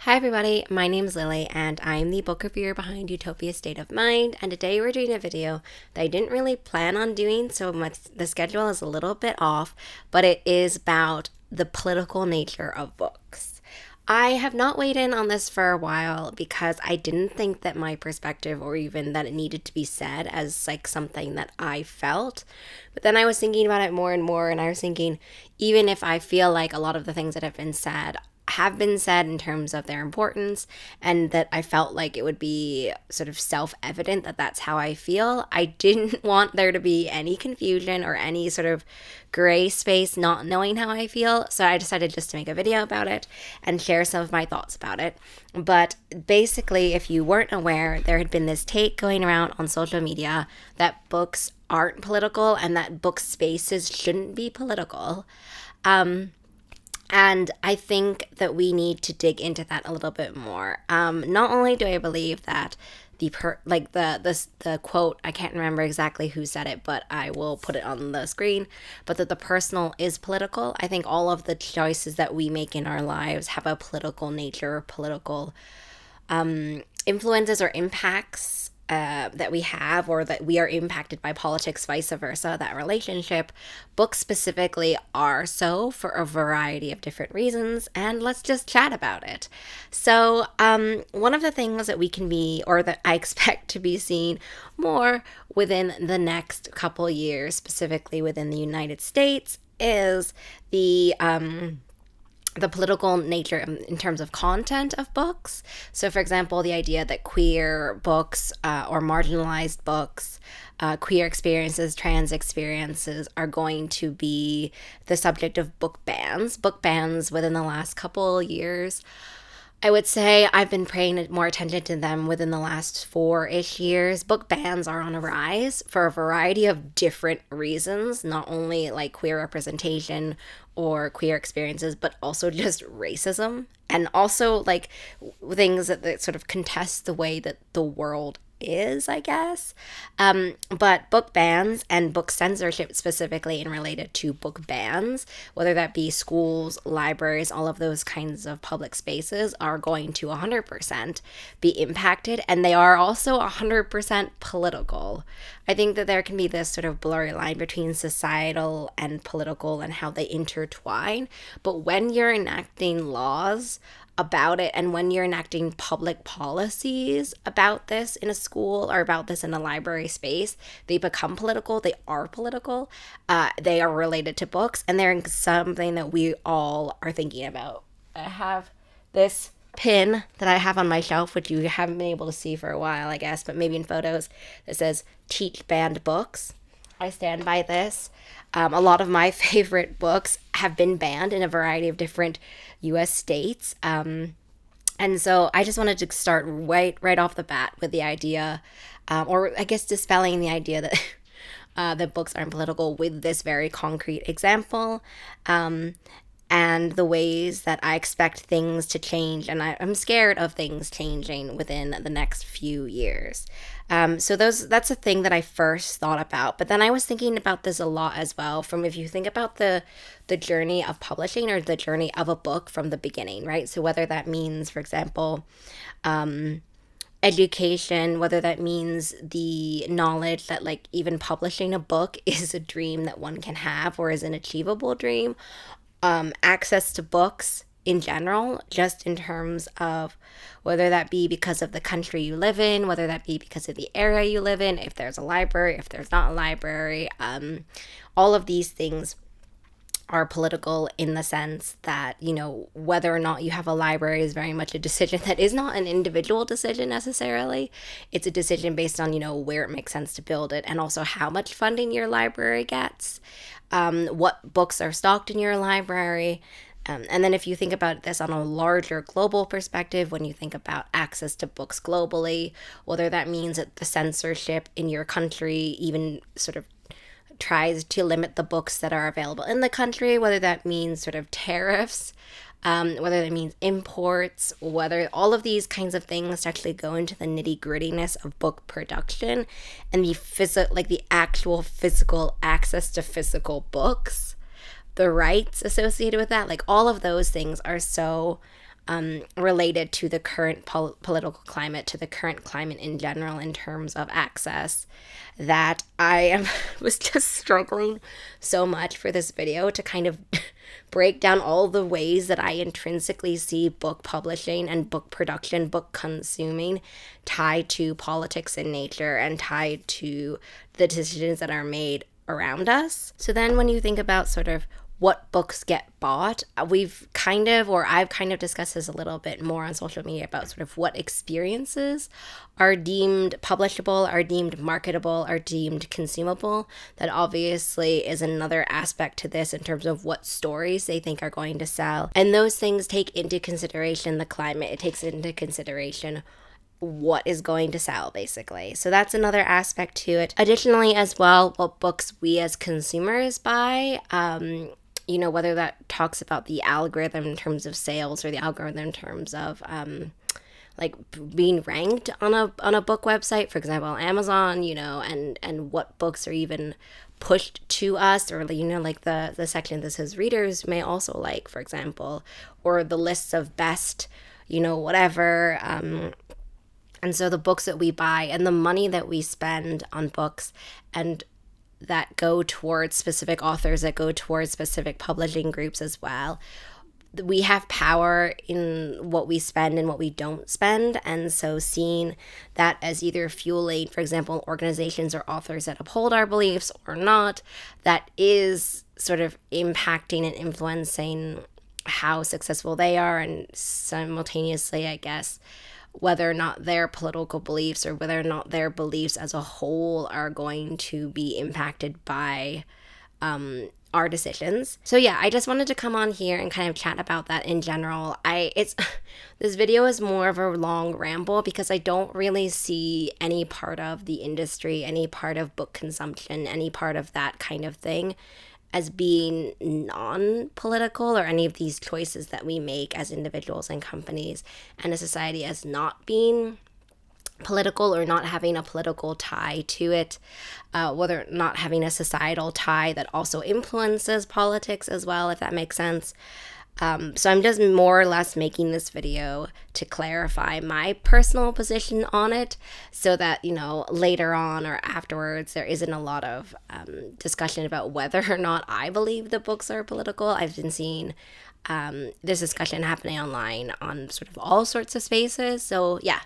Hi everybody, my name is Lily and I'm the book reviewer behind Utopia State of Mind, and today we're doing a video that I didn't really plan on doing, so the schedule is a little bit off, but it is about the political nature of books. I have not weighed in on this for a while because I didn't think that my perspective or even that it needed to be said as like something that I felt. But then I was thinking about it more and more, and I was thinking, even if I feel like a lot of the things that have been said in terms of their importance, and that I felt like it would be sort of self-evident that that's how I feel, I didn't want there to be any confusion or any sort of gray space not knowing how I feel. So I decided just to make a video about it and share some of my thoughts about it. But basically, if you weren't aware, there had been this take going around on social media that books aren't political and that book spaces shouldn't be political. And I think that we need to dig into that a little bit more. Not only do I believe that the quote, I can't remember exactly who said it, but I will put it on the screen, but that the personal is political. I think all of the choices that we make in our lives have a political nature, political influences or impacts that we have, or that we are impacted by politics, vice versa, that relationship. Books specifically are so for a variety of different reasons, and let's just chat about it. So, one of the things that we can be, or that I expect to be seen more within the next couple years, specifically within the United States, is the political nature in terms of content of books. So, for example, the idea that queer books or marginalized books, queer experiences, trans experiences are going to be the subject of book bans. Book bans within the last couple years. I would say I've been paying more attention to them within the last 4-ish years. Book bans are on a rise for a variety of different reasons, not only like queer representation or queer experiences, but also just racism, and also like things that sort of contest the way that the world is, I guess. But book bans and book censorship specifically and related to book bans, whether that be schools, libraries, all of those kinds of public spaces, are going to 100% be impacted, and they are also 100% political. I think that there can be this sort of blurry line between societal and political and how they intertwine. But when you're enacting laws about it, and when you're enacting public policies about this in a school or about this in a library space, they become political. They are political. They are related to books, and they're something that we all are thinking about. I have this pin that I have on my shelf, which you haven't been able to see for a while, I guess, but maybe in photos, that says "Teach Banned Books." I stand by this. A lot of my favorite books have been banned in a variety of different U.S. states. And so I just wanted to start right off the bat with the idea, or I guess dispelling the idea that that books aren't political with this very concrete example. And the ways that I expect things to change, and I'm scared of things changing within the next few years. So that's a thing that I first thought about, but then I was thinking about this a lot as well. From if you think about the journey of publishing, or the journey of a book from the beginning, right? So whether that means, for example, education, whether that means the knowledge that like even publishing a book is a dream that one can have or is an achievable dream, access to books in general, just in terms of whether that be because of the country you live in, whether that be because of the area you live in, if there's a library, if there's not a library, all of these things are political in the sense that, you know, whether or not you have a library is very much a decision that is not an individual decision necessarily. It's a decision based on, you know, where it makes sense to build it, and also how much funding your library gets, what books are stocked in your library. And then if you think about this on a larger global perspective, when you think about access to books globally, whether that means that the censorship in your country even sort of tries to limit the books that are available in the country, whether that means sort of tariffs, whether that means imports, whether all of these kinds of things actually go into the nitty grittiness of book production and the actual physical access to physical books, the rights associated with that, like all of those things are so related to the current political climate, to the current climate in general in terms of access, that was just struggling so much for this video to kind of break down all the ways that I intrinsically see book publishing and book production, book consuming, tied to politics in nature and tied to the decisions that are made around us. So then when you think about sort of what books get bought, I've kind of discussed this a little bit more on social media about sort of what experiences are deemed publishable, are deemed marketable, are deemed consumable. That obviously is another aspect to this in terms of what stories they think are going to sell. And those things take into consideration the climate. It takes into consideration what is going to sell, basically. So that's another aspect to it. Additionally, as well, what books we as consumers buy, whether that talks about the algorithm in terms of sales or the algorithm in terms of like being ranked on a book website, for example, Amazon, and what books are even pushed to us, or like the section that says readers may also like, for example, or the lists of best, whatever. And so the books that we buy and the money that we spend on books and that go towards specific authors, that go towards specific publishing groups as well, we have power in what we spend and what we don't spend. And so seeing that as either fueling, for example, organizations or authors that uphold our beliefs or not, that is sort of impacting and influencing how successful they are, and simultaneously, I guess, whether or not their political beliefs or whether or not their beliefs as a whole are going to be impacted by our decisions. So yeah, I just wanted to come on here and kind of chat about that in general. This video is more of a long ramble because I don't really see any part of the industry, any part of book consumption, any part of that kind of thing as being non-political, or any of these choices that we make as individuals and companies and a society as not being political or not having a political tie to it, whether not having a societal tie that also influences politics as well, if that makes sense. So I'm just more or less making this video to clarify my personal position on it so that, later on or afterwards, there isn't a lot of discussion about whether or not I believe the books are political. I've been seeing this discussion happening online on sort of all sorts of spaces. So yeah,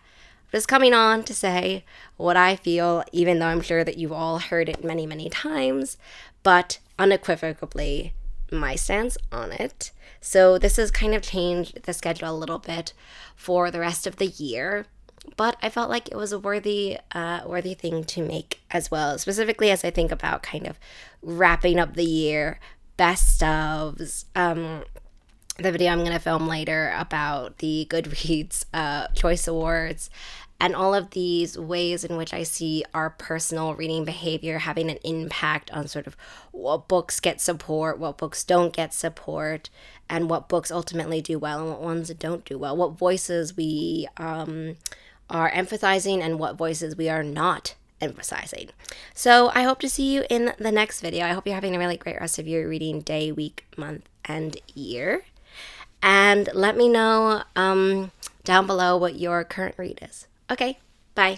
just coming on to say what I feel, even though I'm sure that you've all heard it many, many times, but unequivocally my stance on it. So this has kind of changed the schedule a little bit for the rest of the year, but I felt like it was a worthy thing to make as well, specifically as I think about kind of wrapping up the year, best ofs, the video I'm going to film later about the Goodreads Choice Awards, and all of these ways in which I see our personal reading behavior having an impact on sort of what books get support, what books don't get support, and what books ultimately do well and what ones don't do well, what voices we are emphasizing and what voices we are not emphasizing. So I hope to see you in the next video. I hope you're having a really great rest of your reading day, week, month, and year. And let me know down below what your current read is. Okay,